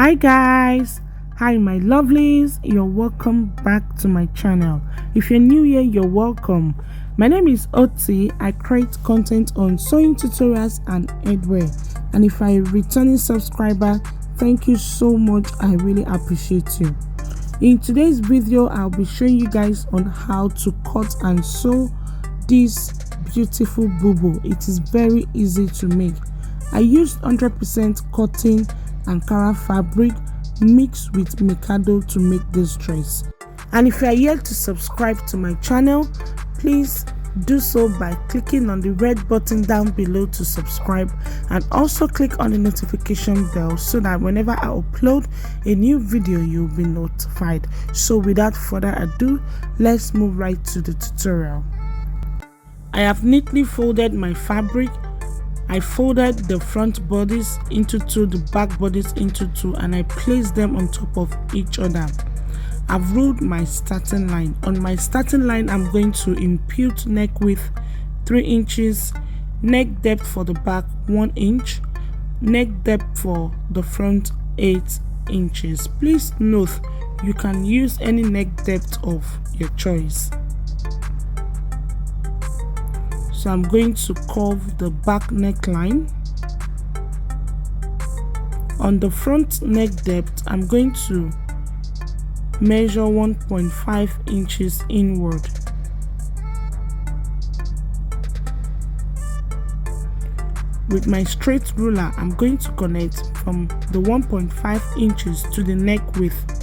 Hi guys, hi my lovelies, you're welcome back to my channel. If you're new here, you're welcome. My name is Oti. I create content on sewing tutorials and headwear, and if you're a returning subscriber, thank you so much. I really appreciate you. In today's video, I'll be showing you guys on how to cut and sew this beautiful bubu. It is very easy to make. I used 100% cotton ankara fabric mixed with mikado to make this dress. And if you are yet to subscribe to my channel, please do so by clicking on the red button down below to subscribe, and also click on the notification bell so that whenever I upload a new video you'll be notified. So without further ado, let's move right to the tutorial. I have neatly folded my fabric. I folded the front bodies into two, the back bodies into two, and I placed them on top of each other. I've ruled my starting line. On my starting line, I'm going to impute neck width 3 inches, neck depth for the back 1 inch, neck depth for the front 8 inches. Please note, you can use any neck depth of your choice. So I'm going to curve the back neckline. On the front neck depth, I'm going to measure 1.5 inches inward. With my straight ruler, I'm going to connect from the 1.5 inches to the neck width.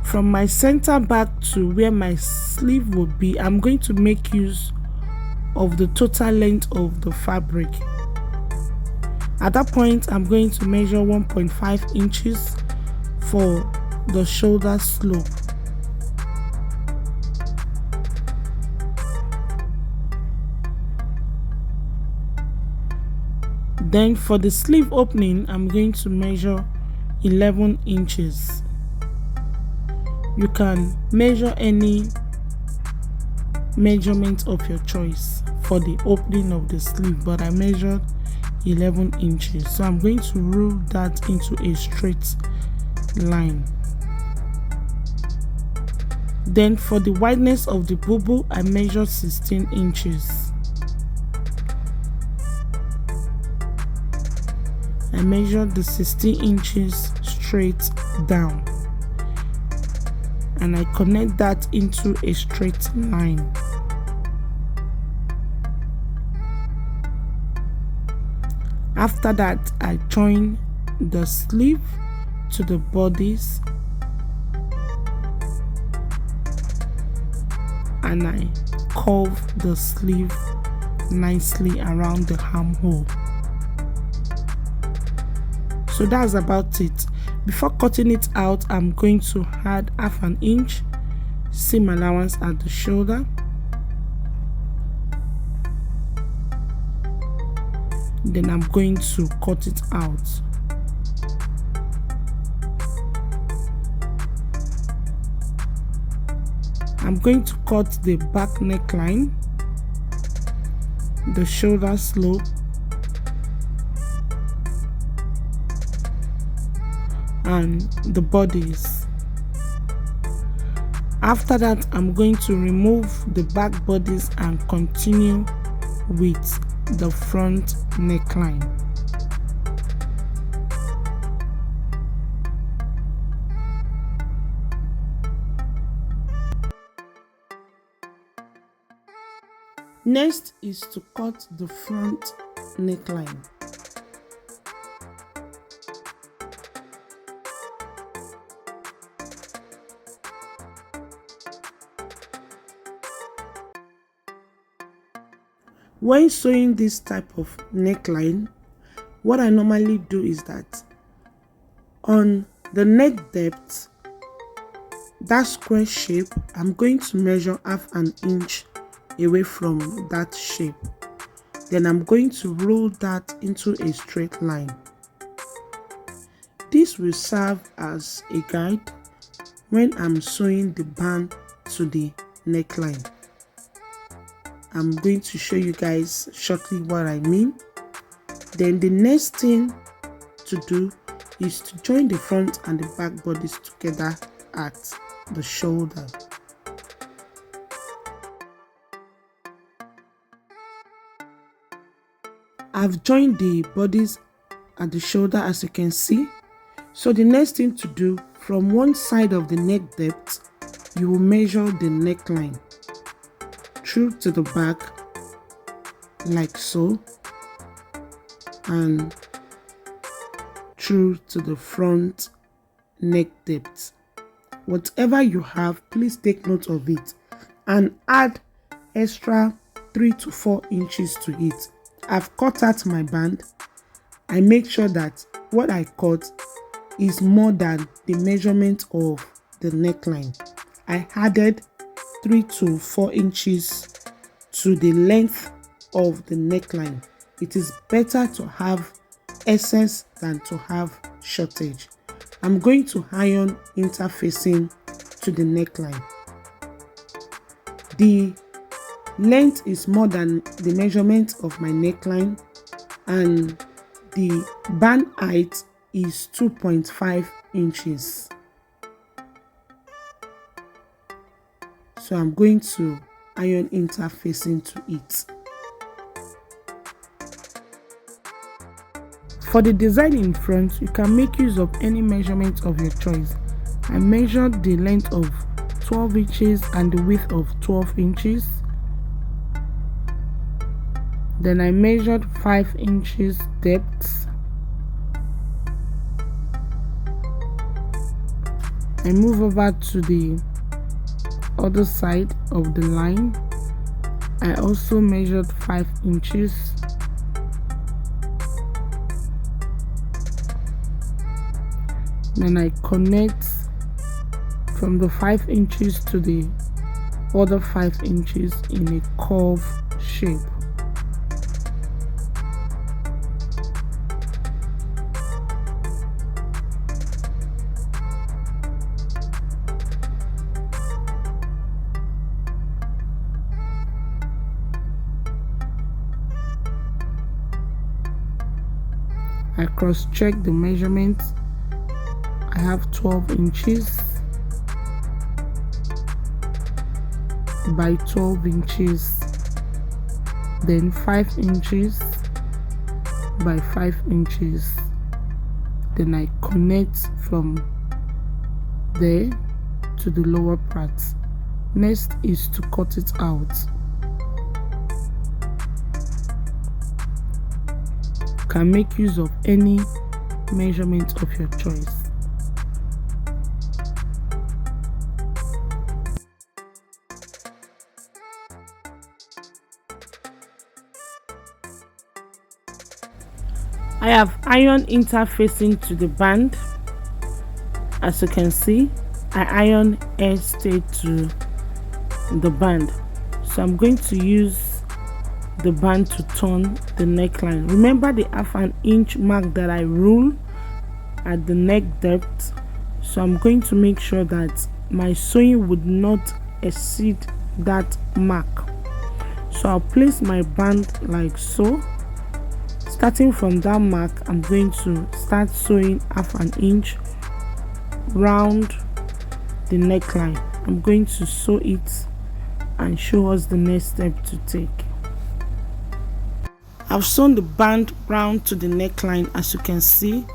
From my center back to where my sleeve will be, I'm going to make use of the total length of the fabric. At that point, I'm going to measure 1.5 inches for the shoulder slope. Then for the sleeve opening, I'm going to measure 11 inches. You can measure any measurement of your choice for the opening of the sleeve, but I measured 11 inches. So I'm going to rule that into a straight line. Then for the wideness of the bubu, I measured 16 inches. I measured the 16 inches straight down, and I connect that into a straight line. After that, I join the sleeve to the bodies, and I curve the sleeve nicely around the armhole. So that's about it. Before cutting it out, I'm going to add half an inch seam allowance at the shoulder. Then I'm going to cut it out. I'm going to cut the back neckline, the shoulder slope, and the bodies. After that, I'm going to remove the back bodies and continue with the front neckline. Next is to cut the front neckline. When sewing this type of neckline, what I normally do is that on the neck depth, that square shape, I'm going to measure half an inch away from that shape. Then I'm going to roll that into a straight line. This will serve as a guide when I'm sewing the band to the neckline. I'm going to show you guys shortly what I mean. Then the next thing to do is to join the front and the back bodies together at the shoulder. I've joined the bodies at the shoulder, as you can see. So the next thing to do, from one side of the neck depth, you will measure the neckline through to the back like so, and through to the front neck depth. Whatever you have, please take note of it and add extra 3 to 4 inches to it. I've cut out my band. I make sure that what I cut is more than the measurement of the neckline. I added 3 to 4 inches to the length of the neckline. It is better to have excess than to have shortage. I'm going to iron interfacing to the neckline. The length is more than the measurement of my neckline, and the band height is 2.5 inches. So I'm going to iron interfacing to it. For the design in front, you can make use of any measurement of your choice. I measured the length of 12 inches and the width of 12 inches. Then I measured 5 inches depth. I move over to the other side of the line. I also measured 5 inches. Then I connect from the 5 inches to the other 5 inches in a curve shape. I cross-check the measurements. I have 12 inches by 12 inches, then 5 inches by 5 inches. Then I connect from there to the lower part. Next is to cut it out. You can make use of any measurement of your choice. I have iron interfacing to the band. As you can see, I iron edge stay to the band. So I'm going to use the band to turn the neckline. Remember the half an inch mark that I rule at the neck depth. So I'm going to make sure that my sewing would not exceed that mark. So I'll place my band like so. Starting from that mark, I'm going to start sewing half an inch round the neckline. I'm going to sew it and show us the next step to take. I've sewn the band round to the neckline. As you can see,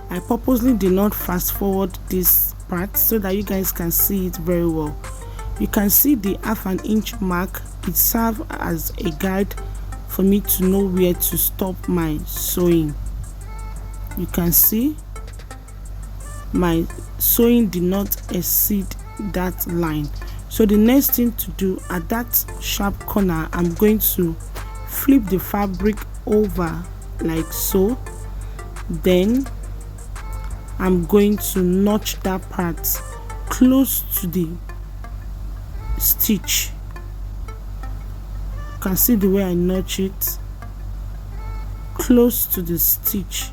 I purposely did not fast forward this part so that you guys can see it very well. You can see the half an inch mark. It serves as a guide for me to know where to stop my sewing. You can see my sewing did not exceed that line. So the next thing to do, at that sharp corner, I'm going to flip the fabric over like so. Then I'm going to notch that part close to the stitch. You can see the way I notch it close to the stitch.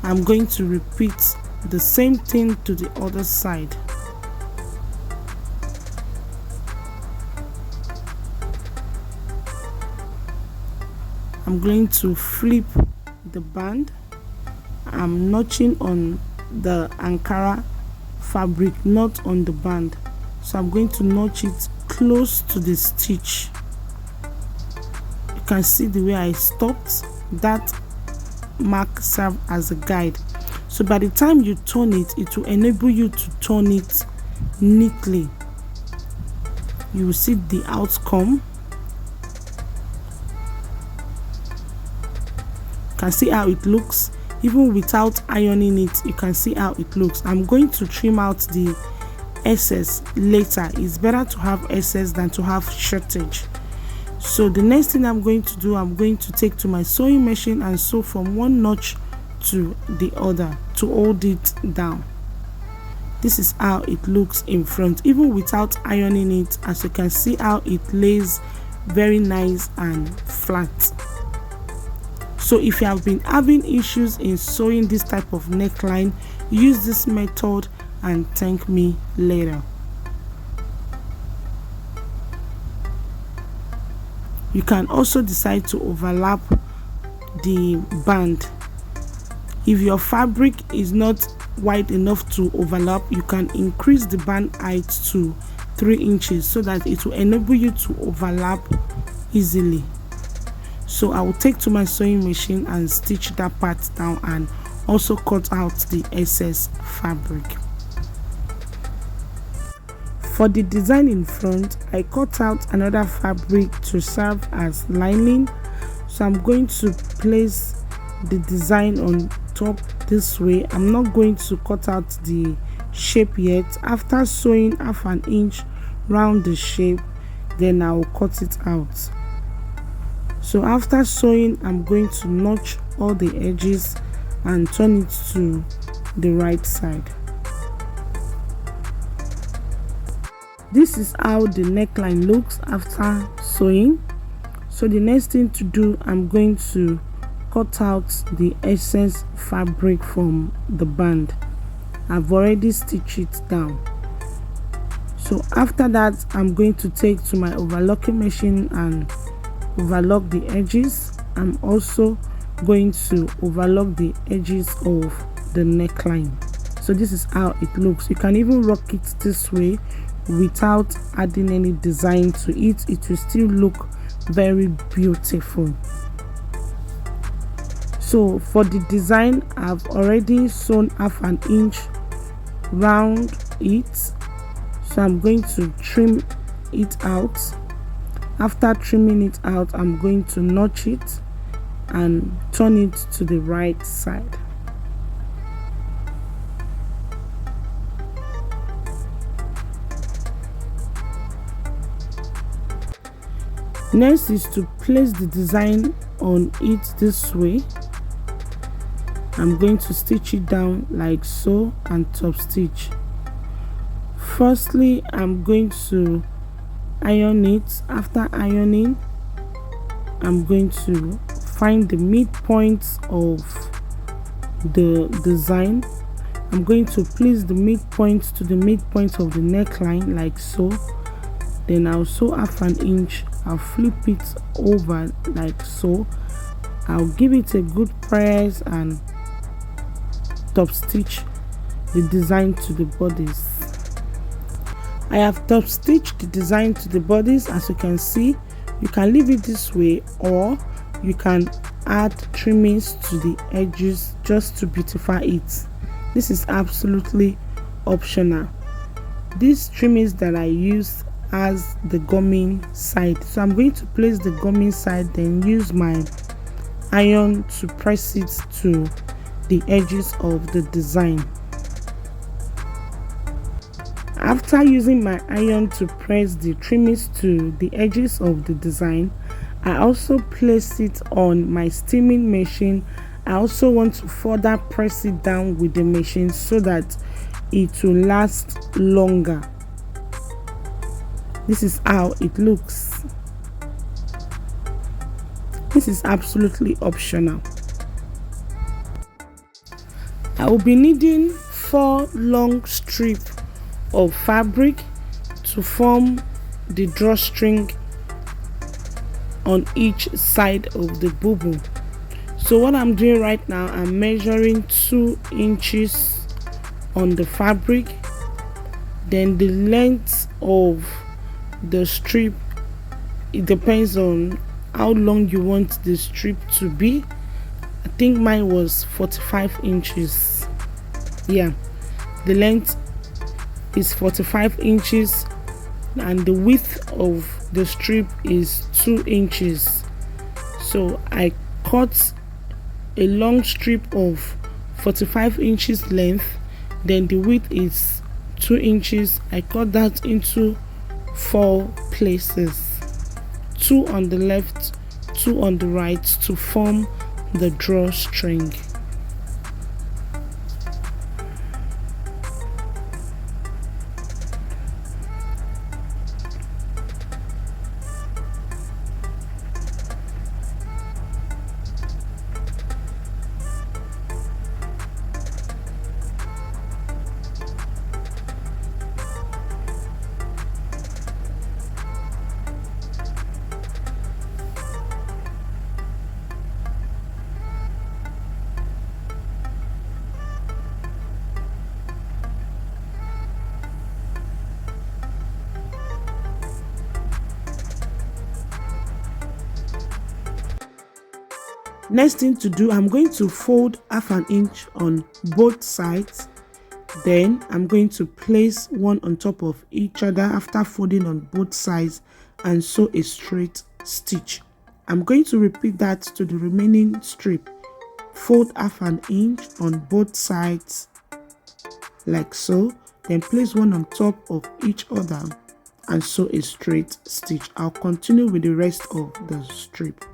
I'm going to repeat the same thing to the other side. I'm going to flip the band. I'm notching on the ankara fabric, not on the band, so I'm going to notch it close to the stitch. You can see the way I stopped. That mark serves as a guide, so by the time you turn it, it will enable you to turn it neatly. You will see the outcome. You can see how it looks. Even without ironing it, you can see how it looks. I'm going to trim out the excess later. It's better to have excess than to have shortage. So the next thing I'm going to do, I'm going to take to my sewing machine and sew from one notch to the other to hold it down. This is how it looks in front, even without ironing it. As you can see how it lays very nice and flat. So if you have been having issues in sewing this type of neckline, use this method and thank me later. You can also decide to overlap the band. If your fabric is not wide enough to overlap, you can increase the band height to 3 inches so that it will enable you to overlap easily. So I will take to my sewing machine and stitch that part down and also cut out the excess fabric. For the design in front, I cut out another fabric to serve as lining. So I'm going to place the design on top this way. I'm not going to cut out the shape yet. After sewing half an inch round the shape, then I will cut it out. So after sewing, I'm going to notch all the edges and turn it to the right side. This is how the neckline looks after sewing. So the next thing to do, I'm going to cut out the excess fabric from the band. I've already stitched it down. So after that, I'm going to take to my overlocking machine and overlock the edges. I'm also going to overlock the edges of the neckline. So this is how it looks. You can even rock it this way without adding any design to it. It will still look very beautiful. So for the design, I've already sewn half an inch round it, so I'm going to trim it out. After trimming it out, I'm going to notch it and turn it to the right side. Next is to place the design on it this way. I'm going to stitch it down like so and top stitch. Firstly, I'm going to iron it. After ironing, I'm going to find the midpoint of the design. I'm going to place the midpoint to the midpoint of the neckline like so. Then I'll sew half an inch. I'll flip it over like so. I'll give it a good press and top stitch the design to the bodice. I have top stitched the design to the bodice. As you can see, you can leave it this way or you can add trimmings to the edges just to beautify it. This is absolutely optional. These trimmings that I use has the gumming side, so I'm going to place the gumming side, then use my iron to press it to the edges of the design. After using my iron to press the trimmings to the edges of the design, I also place it on my steaming machine. I also want to further press it down with the machine so that it will last longer. This is how it looks. This is absolutely optional. I will be needing 4 long strips of fabric to form the drawstring on each side of the bubu. So what I'm doing right now, I'm measuring 2 inches on the fabric. Then the length of the strip, it depends on how long you want the strip to be. I think mine was 45 inches. Yeah, the length is 45 inches and the width of the strip is 2 inches. So I cut a long strip of 45 inches length, then the width is 2 inches. I cut that into 4 places, 2 on the left, 2 on the right, to form the drawstring. Next thing to do, I'm going to fold 1/2 inch on both sides. Then I'm going to place one on top of each other after folding on both sides and sew a straight stitch. I'm going to repeat that to the remaining strip. Fold 1/2 inch on both sides like so, then place one on top of each other and sew a straight stitch. I'll continue with the rest of the strip.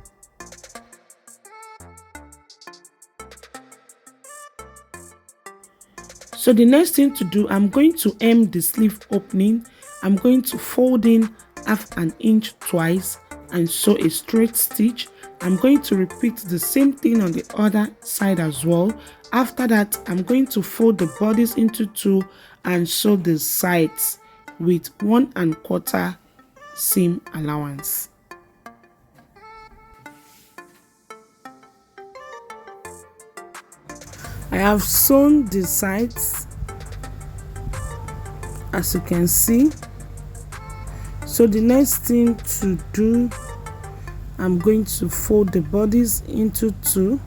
So the next thing to do, I'm going to hem the sleeve opening. I'm going to fold in 1/2 inch twice and sew a straight stitch. I'm going to repeat the same thing on the other side as well. After that, I'm going to fold the bodies into 2 and sew the sides with 1 1/4 seam allowance. I have sewn the sides, as you can see. So the next thing to do, I'm going to fold the bodies into 2.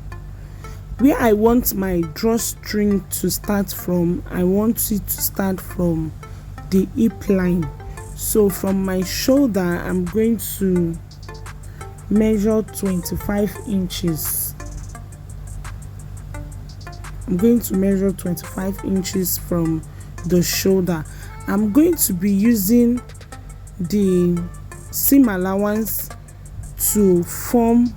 Where I want my drawstring to start from, I want it to start from the hip line. So from my shoulder, I'm going to measure 25 inches. I'm going to measure 25 inches from the shoulder. I'm going to be using the seam allowance to form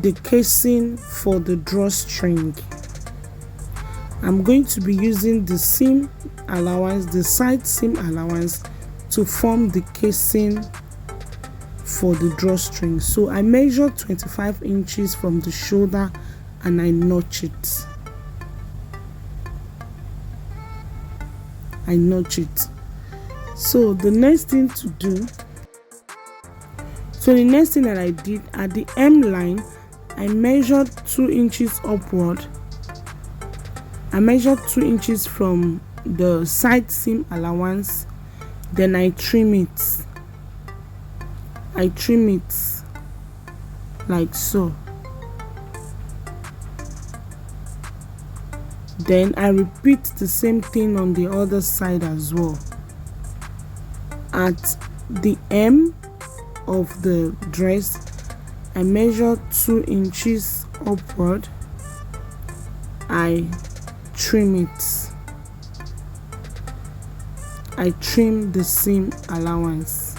the casing for the drawstring. I'm going to be using the seam allowance, the side seam allowance, to form the casing for the drawstring. So I measure 25 inches from the shoulder and I notch it. So the next thing that I did at the hem line, I measured 2 inches upward. I measured 2 inches from the side seam allowance, then I trim it. I trim it like so. Then I repeat the same thing on the other side as well. At the hem of the dress, I measure 2 inches upward. I trim it. I trim the seam allowance.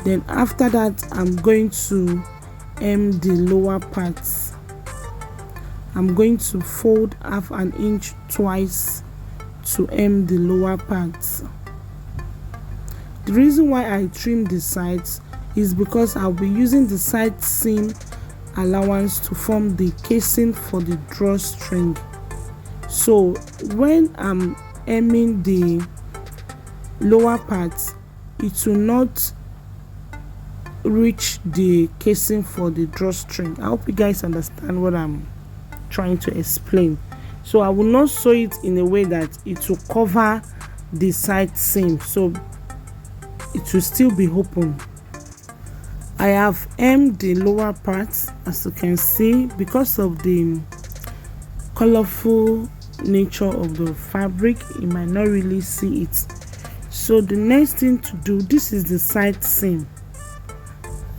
Then after that, I'm going to hem the lower parts. I'm going to fold 1/2 inch twice to hem the lower parts. The reason why I trim the sides is because I'll be using the side seam allowance to form the casing for the drawstring. So when I'm hemming the lower parts, it will not reach the casing for the drawstring. I hope you guys understand what I'm trying to explain. So I will not sew it in a way that it will cover the side seam, so it will still be open. I have hemmed the lower parts, as you can see, because of the colorful nature of the fabric. You might not really see it. So the next thing to do, this is the side seam.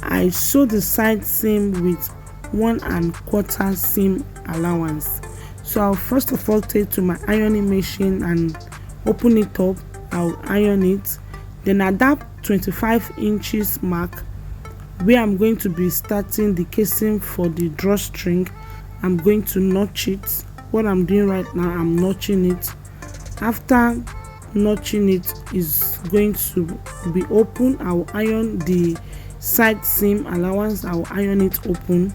I sew the side seam with 1 1/4 seam allowance. So I'll first of all take to my ironing machine and open it up. I'll iron it. Then at that 25 inches mark, where I'm going to be starting the casing for the drawstring, I'm going to notch it. What I'm doing right now, I'm notching it. After notching it is going to be open, I'll iron the side seam allowance. I'll iron it open.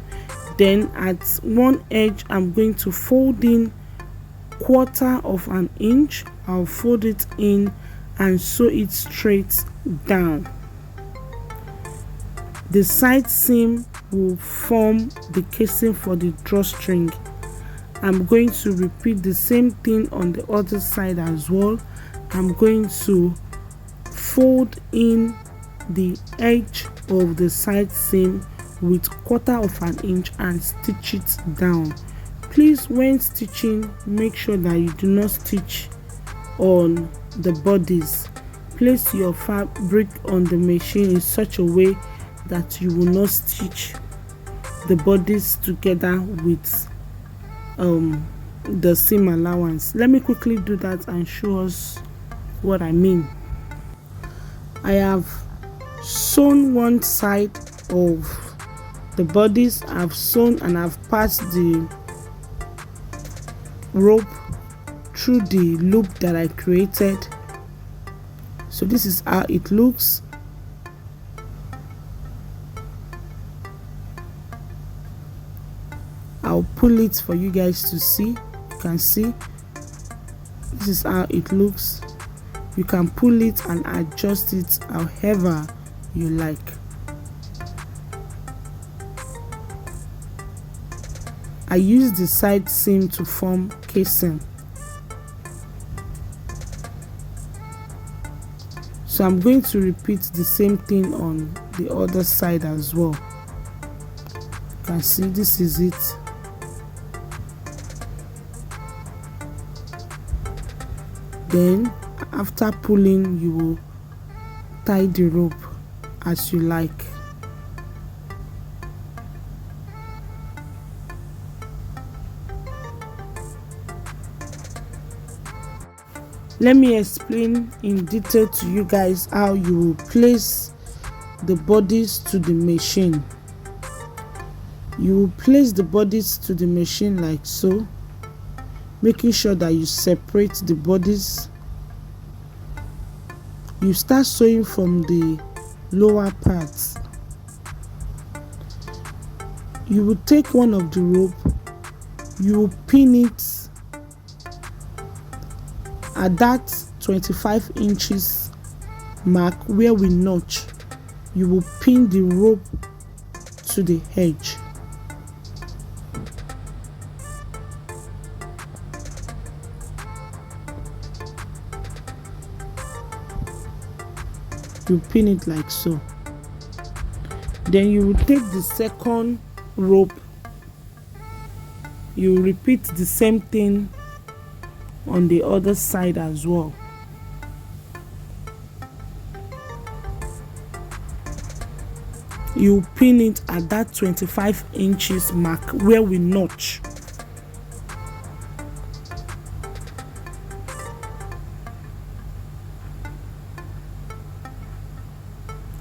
Then at one edge, I'm going to fold in 1/4 inch. I'll fold it in and sew it straight down. The side seam will form the casing for the drawstring. I'm going to repeat the same thing on the other side as well. I'm going to fold in the edge of the side seam with 1/4 inch and stitch it down. Please, when stitching, make sure that you do not stitch on the bodies. Place your fabric on the machine in such a way that you will not stitch the bodies together with the seam allowance. Let me quickly do that and show us what I mean. I have sewn one side of the bodies. I've sewn and I've passed the rope through the loop that I created. So this is how it looks. I'll pull it for you guys to see. You can see this is how it looks. You can pull it and adjust it however you like. I use the side seam to form casing. So I'm going to repeat the same thing on the other side as well. You can see this is it. Then after pulling, you will tie the rope as you like. Let me explain in detail to you guys how you will place the bodies to the machine. You will place the bodies to the machine like so, making sure that you separate the bodies. You start sewing from the lower parts. You will take one of the rope, you will pin it at that 25 inches mark where we notch. You will pin the rope to the edge. You pin it like so. Then you will take the second rope. You repeat the same thing on the other side as well. You pin it at that 25 inches mark where we notch.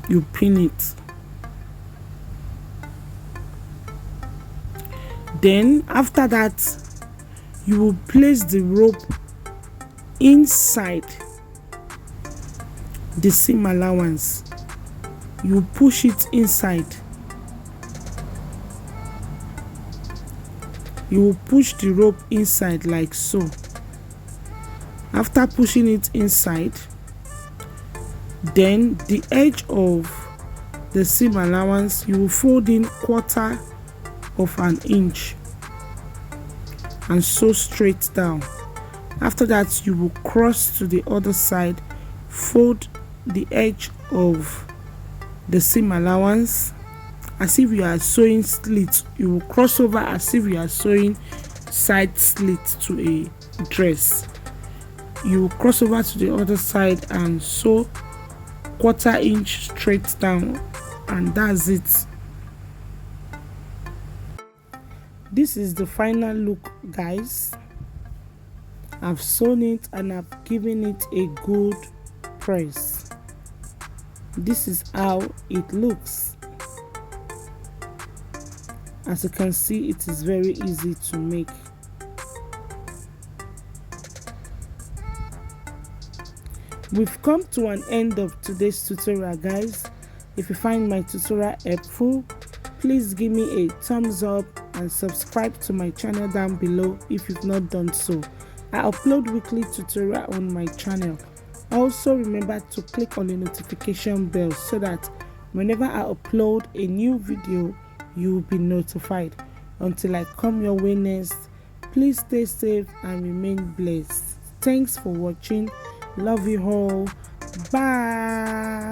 You pin it. Then after that, you will place the rope inside the seam allowance. You push it inside. You will push the rope inside like so. After pushing it inside, then the edge of the seam allowance, you will fold in 1/4 of an inch and sew straight down. After that, you will cross to the other side, fold the edge of the seam allowance as if you are sewing slits. You will cross over as if you are sewing side slits to a dress. You will cross over to the other side and sew 1/4 inch straight down, and that's it. This is the final look, guys. I've sewn it and I've given it a good press. This is how it looks. As you can see, it is very easy to make. We've come to an end of today's tutorial, guys. If you find my tutorial helpful, please give me a thumbs up and subscribe to my channel down below if you've not done so. I upload weekly tutorial on my channel. Also remember to click on the notification bell so that whenever I upload a new video, you will be notified. Until I come your way next, please stay safe and remain blessed. Thanks for watching. Love you all. Bye.